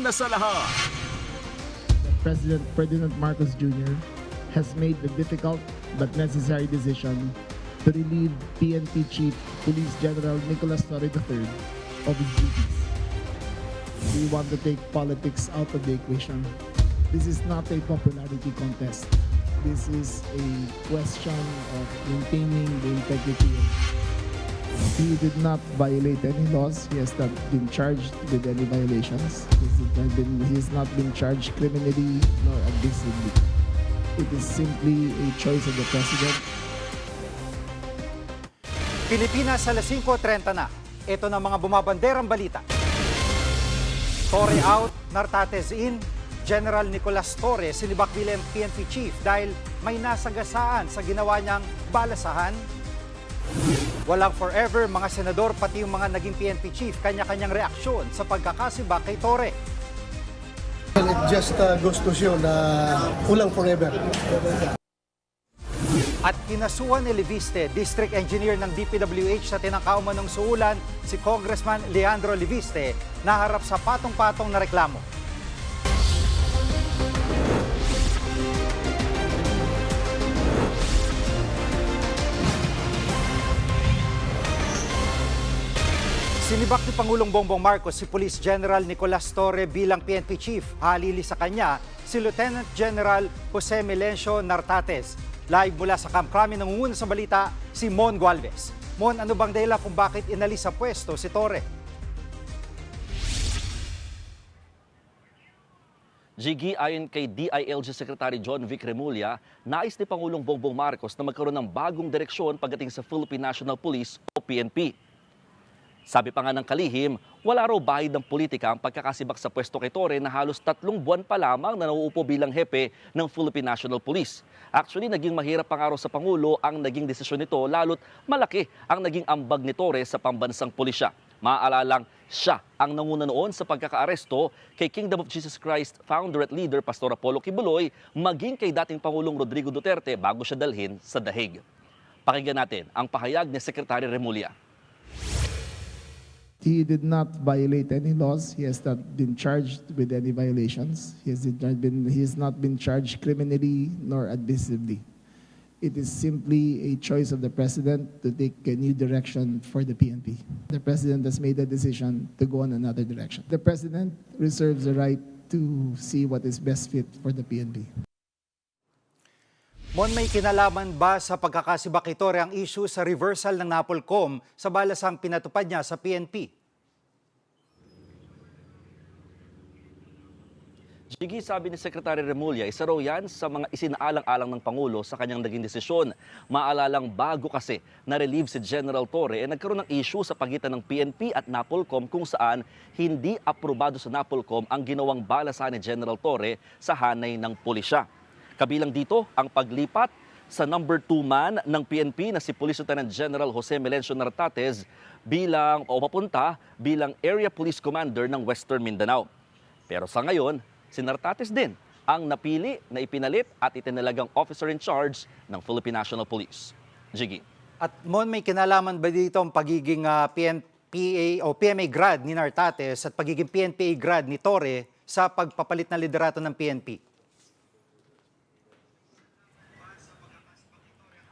una sa lahat. President Ferdinand Marcos Jr. has made the difficult but necessary decision to relieve PNP Chief Police General Nicolas Torre III of his duties. We want to take politics out of the equation. This is not a popularity contest. This is a question of maintaining the integrity. He did not violate any laws. He has not been charged with any violations. He has not been charged criminally nor abusively. It is simply a choice of the President. Pilipinas, alas 5:30 na. Ito na mga bumabanderang balita. Torre out, Nartates in. General Nicolas Torre sinibak bilang PNP Chief dahil may nasagasaan sa ginawa niyang balasahan. Walang forever, mga senador pati yung mga naging PNP Chief, kanya-kanyang reaksyon sa pagkakasibak kay Torre. It just goes to show na walang forever. At kinasuhan ni Leviste, District Engineer ng DPWH sa tinangka umanong suulan, si Congressman Leandro Leviste, naharap sa patong-patong na reklamo. Sinibak ni Pangulong Bongbong Marcos si Police General Nicolas Torre bilang PNP Chief. Halili sa kanya si Lieutenant General Jose Melencio Nartates. Live mula sa Camp Crame, nangunguna sa balita si Mon Gualvez. Mon, ano bang dahilan kung bakit inalis sa pwesto si Torre? Jiggy, ayon kay DILG Secretary John Vic Remulla, nais ni Pangulong Bongbong Marcos na magkaroon ng bagong direksyon pagdating sa Philippine National Police o PNP. Sabi pa nga ng kalihim, wala raw bahid ng politika ang pagkakasibak sa pwesto kay Torre na halos 3 buwan pa lamang na nauupo bilang hepe ng Philippine National Police. Actually, naging mahirap pa nga raw sa Pangulo ang naging desisyon nito, lalo't malaki ang naging ambag ni Torre sa pambansang pulisya. Maaalalang siya ang nanguna noon sa pagkakaaresto kay Kingdom of Jesus Christ founder at leader Pastor Apollo Kibuloy, maging kay dating Pangulong Rodrigo Duterte bago siya dalhin sa Dahig. Pakinggan natin ang pahayag ni Secretary Remulla. He did not violate any laws. He has not been charged with any violations. He has not been charged criminally nor abusively. It is simply a choice of the President to take a new direction for the PNP. The President has made a decision to go in another direction. The President reserves the right to see what is best fit for the PNP. Mon, may kinalaman ba sa pagkakasibak kay Torre ang issue sa reversal ng NAPOLCOM sa balasang pinatupad niya sa PNP? Jiggy, sabi ni Secretary Remulla, isa raw yan sa mga isinaalang-alang ng Pangulo sa kanyang naging desisyon. Maalalang bago kasi na-relieve si General Torre nagkaroon ng issue sa pagitan ng PNP at NAPOLCOM kung saan hindi aprobado sa NAPOLCOM ang ginawang balasahan ni General Torre sa hanay ng pulisya. Kabilang dito ang paglipat sa number 2 man ng PNP na si Police Lieutenant General Jose Melencio Nartates papunta bilang Area Police Commander ng Western Mindanao. Pero sa ngayon, si Nartates din ang napili na ipinalit at itinalagang officer in charge ng Philippine National Police. Jiggy. At Mon, may kinalaman ba dito ang pagiging PNPA o PMA grad ni Nartates at pagiging PNPA grad ni Torre sa pagpapalit ng liderato ng PNP?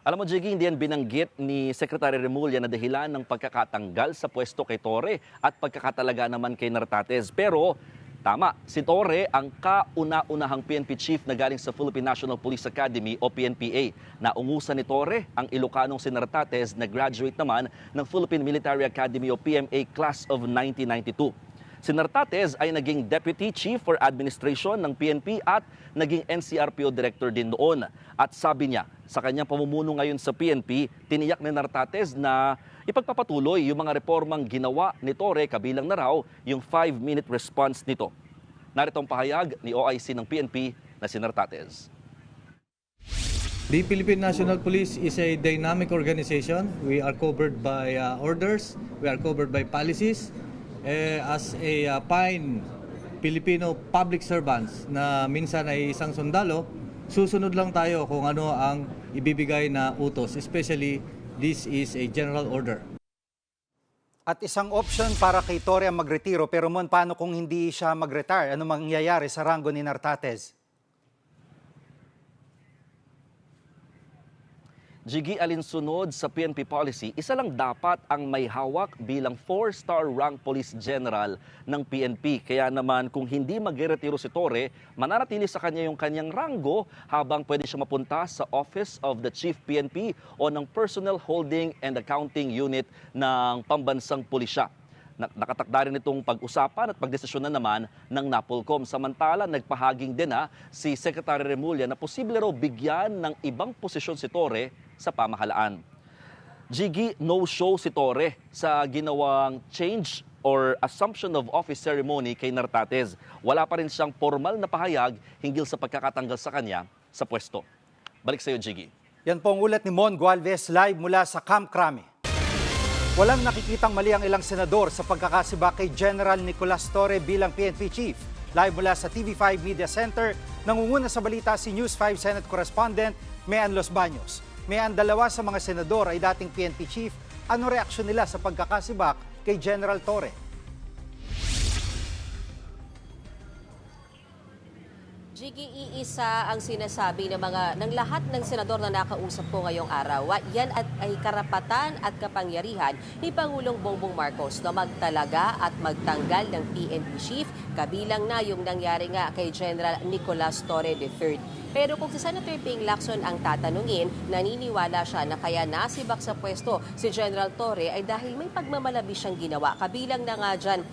Alam mo, Jiggy, hindi yan binanggit ni Secretary Remulla na dahilan ng pagkakatanggal sa pwesto kay Torre at pagkakatalaga naman kay Nartates. Pero tama, si Torre ang kauna-unahang PNP chief na galing sa Philippine National Police Academy o PNPA. Naungusan ni Torre ang Ilocanong si Nartates na graduate naman ng Philippine Military Academy o PMA Class of 1992. Si Nartates ay naging Deputy Chief for Administration ng PNP at naging NCRPO Director din noon. At sabi niya, sa kanyang pamumuno ngayon sa PNP, tiniyak ni Nartates na ipagpapatuloy yung mga reformang ginawa ni Torre, kabilang na raw yung 5-minute response nito. Narito ang pahayag ni OIC ng PNP na si Nartates. The Philippine National Police is a dynamic organization. We are covered by orders, we are covered by policies. As a fine Filipino public servants na minsan ay isang sundalo, susunod lang tayo kung ano ang ibibigay na utos. Especially, this is a general order. At isang option para kay Torre ang magretiro, pero paano kung hindi siya mag-retire? Ano mangyayari sa ranggo ni Nartates? Jiggy, alinsunod sa PNP policy, isa lang dapat ang may hawak bilang 4-star rank police general ng PNP. Kaya naman kung hindi magre-retiro si Torre, mananatili sa kanya yung kanyang ranggo habang pwede siya mapunta sa Office of the Chief PNP o ng Personnel Holding and Accounting Unit ng Pambansang Pulisya. Nakatakda rin itong pag-usapan at pagdesisyonan naman ng NAPOLCOM. Samantala, nagpahaging din si Secretary Remulla na posible raw bigyan ng ibang posisyon si Torre sa pamahalaan. Jiggy, no-show si Torre sa ginawang change or assumption of office ceremony kay Nartates. Wala pa rin siyang formal na pahayag hinggil sa pagkakatanggal sa kanya sa pwesto. Balik sa iyo, Jiggy. Yan po ang ulat ni Mon Gualvez live mula sa Camp Crame. Walang nakikitang mali ang ilang senador sa pagkakasiba kay General Nicolas Torre bilang PNP Chief. Live mula sa TV5 Media Center, nangunguna sa balita si News 5 Senate Correspondent Mean Los Baños. Mean, dalawa sa mga senador ay dating PNP Chief. Ano reaksyon nila sa pagkakasibak kay General Torre? Jiggy, iisa ang sinasabi ng lahat ng senador na nakausap ko ngayong araw. Yan ay karapatan at kapangyarihan ni Pangulong Bongbong Marcos na magtalaga at magtanggal ng PNP Chief, kabilang na yung nangyari nga kay General Nicolas Torre III. Pero kung si Senator Ping Lacson ang tatanungin, naniniwala siya na kaya nasibak sa pwesto si General Torre ay dahil may pagmamalabi siyang ginawa. Kabilang na nga dyan,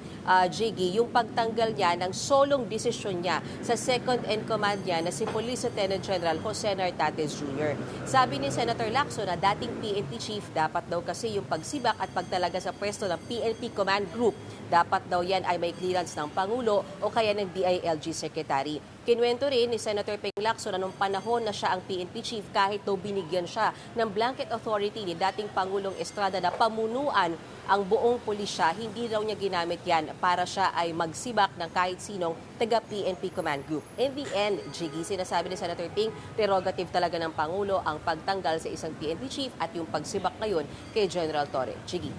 Jiggy, yung pagtanggal niya ng solong desisyon niya sa second in command niya na si Police Lieutenant General Jose Nartates Jr. Sabi ni Senator Lacson na dating PNP Chief, dapat daw kasi yung pagsibak at pagtalaga sa pwesto ng PNP Command Group, dapat daw yan ay may clearance ng Pangulo o kaya ng DILG Secretary. Kinuwento rin ni Senator Ping Lacson na nung panahon na siya ang PNP Chief, kahit daw binigyan siya ng blanket authority ni dating Pangulong Estrada na pamunuan ang buong pulisya, hindi raw niya ginamit yan para siya ay magsibak ng kahit sinong taga-PNP Command Group. In the end, Jiggy, sinasabi ni Senator Ping, prerogative talaga ng Pangulo ang pagtanggal sa isang PNP Chief at yung pagsibak ngayon kay General Torre. Jiggy.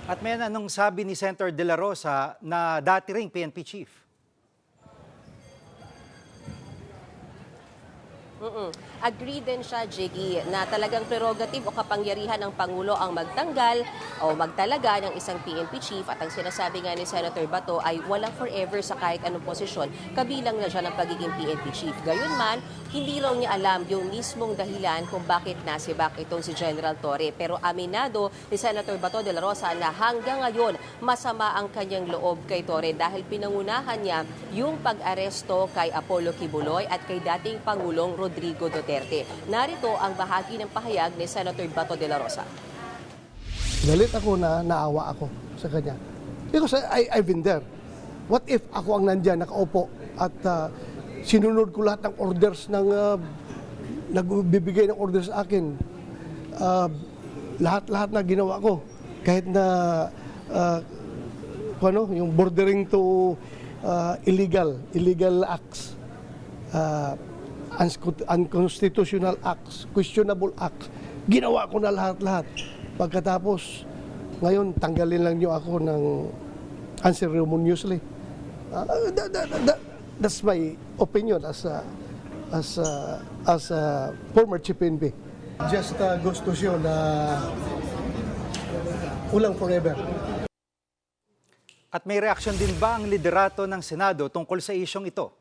At may anong sabi ni Senator De La Rosa na dati ring PNP Chief? Agree din siya, Jiggy, na talagang prerogative o kapangyarihan ng Pangulo ang magtanggal o magtalaga ng isang PNP Chief, at ang sinasabi nga ni Senator Bato ay walang forever sa kahit anong posisyon, kabilang na siya ng pagiging PNP Chief. Gayunman, hindi raw niya alam yung mismong dahilan kung bakit nasibak itong si General Torre. Pero aminado ni Senator Bato de la Rosa na hanggang ngayon masama ang kanyang loob kay Torre dahil pinangunahan niya yung pag-aresto kay Apollo Kibuloy at kay dating Pangulong Rodrigo Duterte. Narito ang bahagi ng pahayag ni Senator Bato de la Rosa. Galit ako na naawa ako sa kanya. Because I've been there. What if ako ang nandyan, nakaupo at sinunod ko lahat ng orders ng nagbibigay ng orders sa akin. Lahat-lahat na ginawa ko. Kahit na yung bordering to illegal acts. Unconstitutional acts, questionable acts. Ginawa ko na lahat-lahat. Pagkatapos, ngayon, tanggalin lang niyo ako ng unceremoniously. That's my opinion as a former Chief PNP. Just goes to show na ulang forever. At may reaksyon din ba ang liderato ng Senado tungkol sa isyong ito?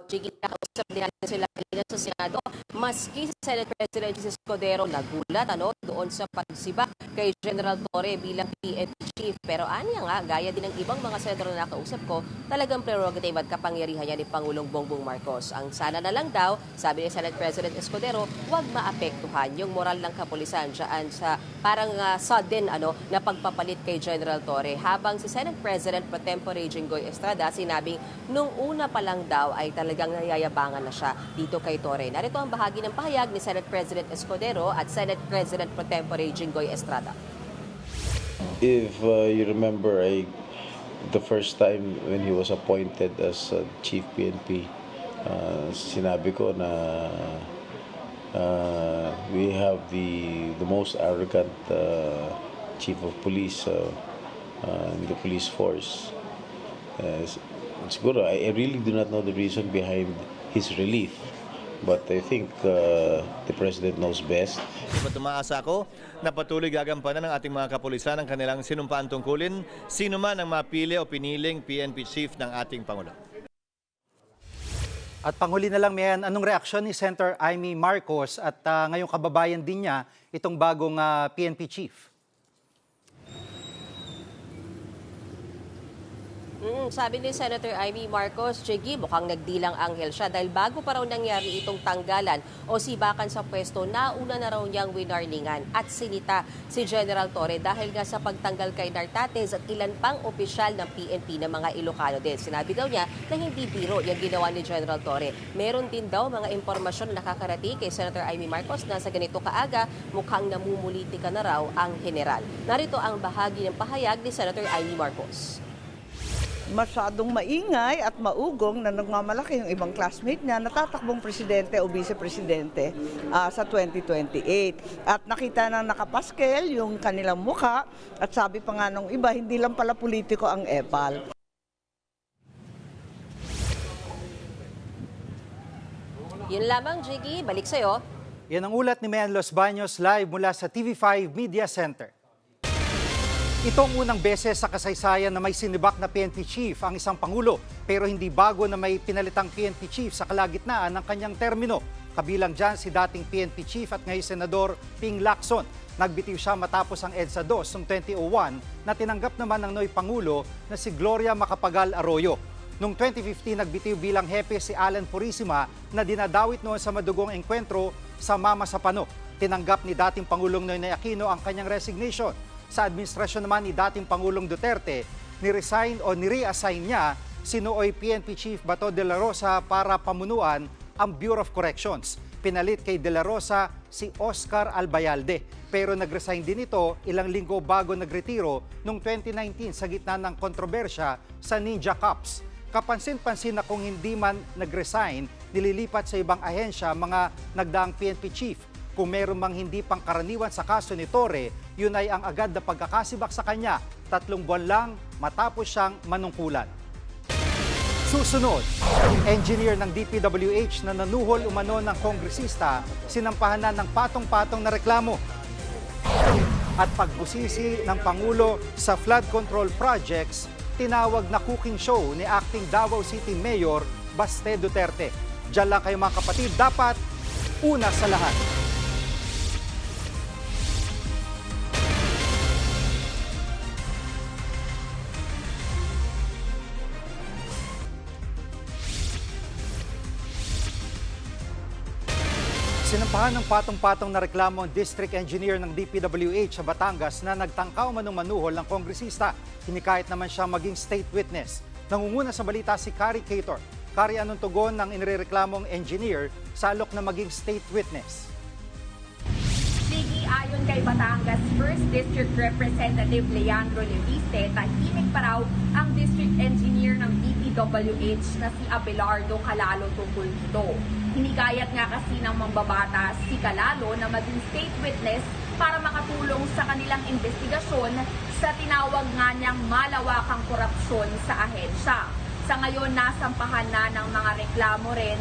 Jiggy, nakausap din natin sila kanina sa Senado. Maski si Senate President Jesus Codero nagulat doon sa pagsibak kay General Torre bilang PNP Chief. Pero aniya nga, gaya din ng ibang mga senador na nakausap ko, talagang prerogative at kapangyarihan niya ni Pangulong Bongbong Marcos. Ang sana na lang daw, sabi ni Senate President Escudero, huwag maapektuhan yung moral ng kapulisan dyan sa parang sudden na pagpapalit kay General Torre. Habang si Senate President pro tempore Jinggoy Estrada sinabing nung una pa lang daw ay talagang nayayabangan na siya dito kay Torre. Narito ang bahagi ng pahayag ni Senate President Escudero at Senate President pro tempore Jinggoy Estrada. If you remember, the first time when he was appointed as Chief PNP, sinabi ko na we have the most arrogant chief of police in the police force. Siguro, I really do not know the reason behind his relief. But I think the President knows best. Tumaasa ako na patuloy gagampanan ng ating mga kapulisan ang kanilang sinumpaan tungkulin, sino man ang mapili o piniling PNP Chief ng ating Pangulo. At panghuli na lang, Mayan, anong reaksyon ni Senator Amy Marcos at ngayong kababayan din niya itong bagong PNP Chief? Sabi ni Senator Amy Marcos, Jiggy, mukhang nagdilang anghel siya dahil bago pa raw nangyari itong tanggalan o sibakan sa pwesto, nauna na raw niyang winarningan at sinita si General Torre dahil nga sa pagtanggal kay Nartates at ilan pang opisyal ng PNP na mga Ilocano din. Sinabi daw niya na hindi biro yung ginawa ni General Torre. Meron din daw mga impormasyon na nakakarating kay Senator Amy Marcos na sa ganito kaaga, mukhang namumulitika na raw ang general. Narito ang bahagi ng pahayag ni Senator Amy Marcos. Masyadong maingay at maugong na nagmamalaki yung ibang classmate niya na tatakbong presidente o vice-presidente sa 2028. At nakita na nakapaskel yung kanilang muka at sabi pa nga nung iba, hindi lang pala politiko ang EPAL. Yun lamang, Jiggy. Balik sa'yo. Yan ang ulat ni Mayan Los Baños live mula sa TV5 Media Center. Itong unang beses sa kasaysayan na may sinibak na PNP Chief ang isang Pangulo, pero hindi bago na may pinalitang PNP Chief sa kalagitnaan ng kanyang termino. Kabilang dyan si dating PNP Chief at ngayon Senador Ping Lacson. Nagbitiw siya matapos ang EDSA 2 noong 2001 na tinanggap naman ng Noy Pangulo na si Gloria Macapagal Arroyo. Noong 2015, nagbitiw bilang hepe si Alan Purisima na dinadawit noon sa madugong engkwentro sa Mama Sapano. Tinanggap ni dating Pangulong Noynoy Aquino ang kanyang resignation. Sa administrasyon naman ni dating Pangulong Duterte, ni-reassign niya si nooy PNP Chief Bato de la Rosa para pamunuan ang Bureau of Corrections. Pinalit kay de la Rosa si Oscar Albayalde. Pero nag-resign din ito ilang linggo bago nagretiro noong 2019 sa gitna ng kontrobersya sa Ninja Cups. Kapansin-pansin na kung hindi man nag-resign, nililipat sa ibang ahensya mga nagdaang PNP Chief. Kung meron mang hindi pangkaraniwan sa kaso ni Torre, yun ay ang agad na pagkakasibak sa kanya 3 buwan lang matapos siyang manungkulan. Susunod, engineer ng DPWH na nanuhol umano ng kongresista, sinampahan na ng patong-patong na reklamo. At pagbusisi ng Pangulo sa flood control projects, tinawag na cooking show ni acting Davao City Mayor Baste Duterte. Diyan lang kayo mga kapatid, dapat una sa lahat. Sinampahan ng patong-patong na reklamo ang district engineer ng DPWH sa Batangas na nagtangkaw manong manuhol ng kongresista. Hinikayat naman siya maging state witness. Nangunguna sa balita si Kari Cator. Kari, anong tugon ng inireklamong engineer sa alok na maging state witness? Sige, ayon kay Batangas 1st District Representative Leandro Leviste, tahimik pa raw ang district engineer ng DPWH na si Abelardo Calalo tungkol dito. Hinikayat nga kasi ng mambabatas si Calalo na maging state witness para makatulong sa kanilang investigasyon sa tinawag nga niyang malawakang korupsyon sa ahensya. Sa ngayon, nasampahan na ng mga reklamo rin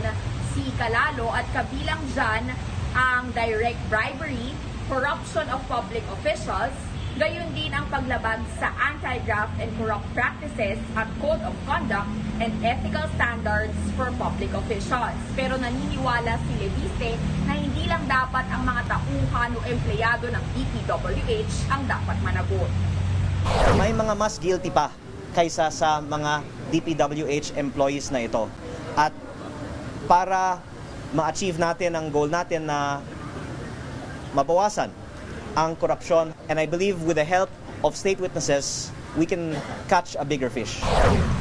si Calalo at kabilang dyan ang direct bribery, corruption of public officials, gayon din ang paglabag sa anti-graft and corrupt practices at code of conduct and ethical standards for public officials. Pero naniniwala si Leviste na hindi lang dapat ang mga tauhan o empleyado ng DPWH ang dapat managot. May mga mas guilty pa kaysa sa mga DPWH employees na ito. At para ma-achieve natin ang goal natin na mabawasan ang korupsyon, and I believe with the help of state witnesses, we can catch a bigger fish.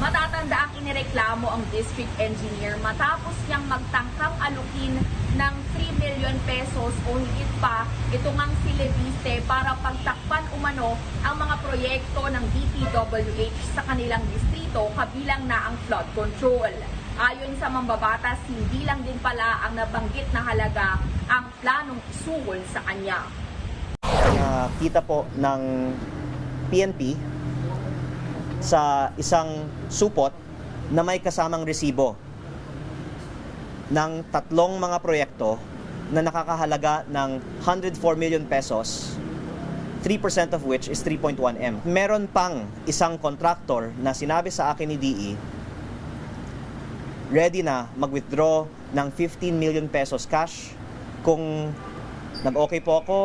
Matatanda ang inireklamo ang district engineer matapos niyang magtangkang alukin ng 3 million pesos o higit pa ito ngang si Leviste para pagtakpan umano ang mga proyekto ng DPWH sa kanilang distrito kabilang na ang flood control. Ayon sa mambabatas, hindi lang din pala ang nabanggit na halaga ang planong isungol sa kanya. Kita po ng PNP sa isang supot na may kasamang resibo ng 3 mga proyekto na nakakahalaga ng 104 million pesos, 3% of which is 3.1M. Meron pang isang contractor na sinabi sa akin ni DE, ready na mag-withdraw ng 15 million pesos cash. Kung nag-okay po ako,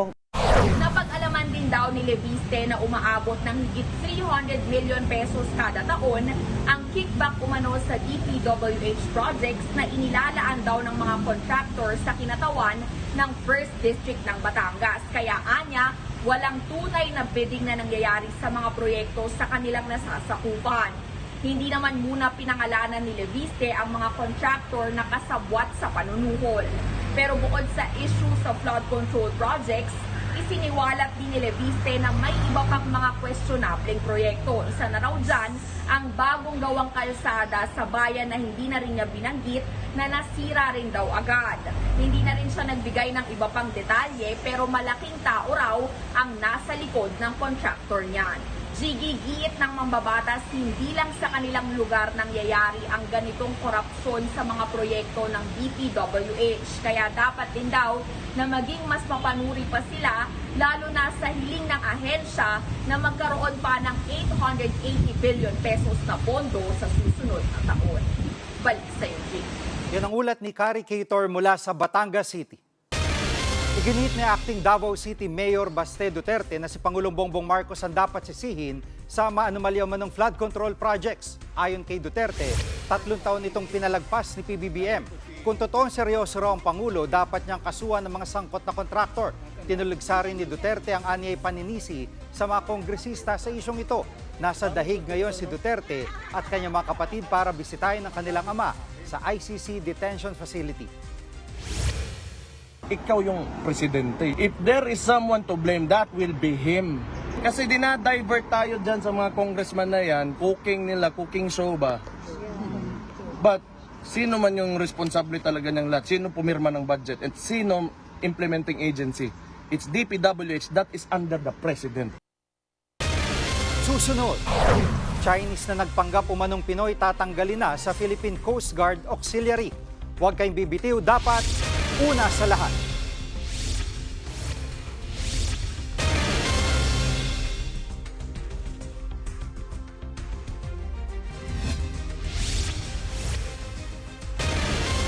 Napag-alaman din daw ni Leviste na umaabot ng higit 300 million pesos kada taon ang kickback umano sa DPWH projects na inilalaan daw ng mga contractor sa kinatawan ng 1st District ng Batangas. Kaya anya, walang tunay na bidding na nangyayari sa mga proyekto sa kanilang nasasakupan. Hindi naman muna pinangalanan ni Leviste ang mga contractor na kasabwat sa panunuhol. Pero bukod sa issue sa flood control projects, isiniwalat din ni Leviste na may iba pang mga questionableng proyekto. Isa na raw dyan ang bagong gawang kalsada sa bayan na hindi na rin niya binanggit na nasira rin daw agad. Hindi na rin siya nagbigay ng iba pang detalye pero malaking tao raw ang nasa likod ng contractor niyan. Gigiit ng mambabatas, hindi lang sa kanilang lugar nangyayari ang ganitong korupsyon sa mga proyekto ng DPWH. Kaya dapat din daw na maging mas mapanuri pa sila, lalo na sa hiling ng ahensya na magkaroon pa ng 880 billion pesos na pondo sa susunod na taon. Balik sa iyo, Jake. Yan ang ulat ni Kari Cator mula sa Batangas City. Iginit ni Acting Davao City Mayor Baste Duterte na si Pangulong Bongbong Marcos ang dapat sisihin sa maanumalya manong flood control projects. Ayon kay Duterte, 3 taon itong pinalagpas ni PBBM. Kung totoong seryoso raw ang Pangulo, dapat niyang kasuhan ng mga sangkot na kontraktor. Tinuligsa rin ni Duterte ang anyay paninisi sa mga kongresista sa isyong ito. Nasa dahig ngayon si Duterte at kanyang mga kapatid para bisitahin ang kanilang ama sa ICC Detention Facility. Ikaw yung presidente. If there is someone to blame, that will be him. Kasi dinadivert tayo dyan sa mga congressman na yan, cooking show ba? But, sino man yung responsable talaga ng lahat? Sino pumirma ng budget? At sino implementing agency? It's DPWH, that is under the president. Susunod, Chinese na nagpanggap umanong Pinoy tatanggalin na sa Philippine Coast Guard Auxiliary. Huwag kayong bibitiw, dapat una sa lahat.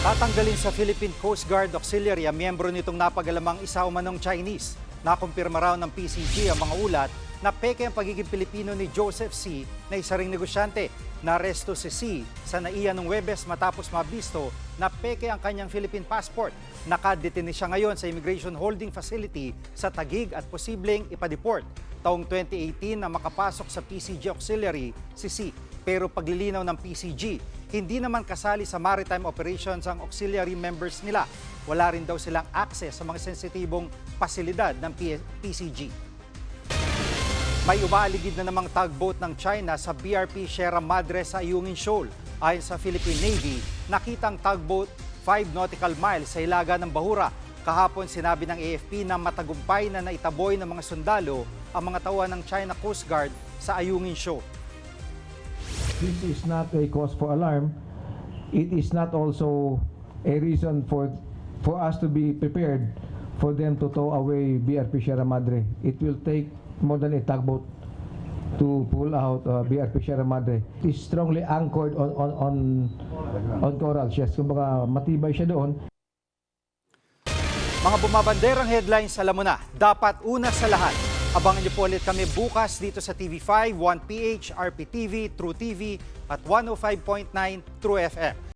Tatanggalin sa Philippine Coast Guard Auxiliary ang miyembro nitong napagalamang isa umanong Chinese. Nakumpirma raw ng PCG ang mga ulat na peke ang pagiging Pilipino ni Joseph C. na isa ring negosyante. Naresto si C. sa NAIA noong Huwebes matapos mabisto na peke ang kanyang Philippine passport. Nakadetine siya ngayon sa Immigration Holding Facility sa Taguig at posibleng ipadeport. Taong 2018 na makapasok sa PCG Auxiliary si C. Pero paglilinaw ng PCG, hindi naman kasali sa maritime operations ang auxiliary members nila. Wala rin daw silang access sa mga sensitibong pasilidad ng PCG. May umaaligid na namang tugboat ng China sa BRP Sierra Madre sa Ayungin Shoal. Ayon sa Philippine Navy, nakita ang tugboat 5 nautical miles sa ilaga ng Bahura. Kahapon sinabi ng AFP na matagumpay na naitaboy ng mga sundalo ang mga tauhan ng China Coast Guard sa Ayungin Shoal. This is not a cause for alarm. It is not also a reason for us to be prepared for them to tow away BRP Sierra Madre. It will take more than a tugboat to pull out BRP Sierra Madre. It is strongly anchored on corals. Yes, kumbaga matibay siya doon. Mga bumabanderang headlines, alam mo na, dapat una sa lahat. Abangan niyo po ulit kami bukas dito sa TV5, 1PH, RPTV, True TV at 105.9 True FM.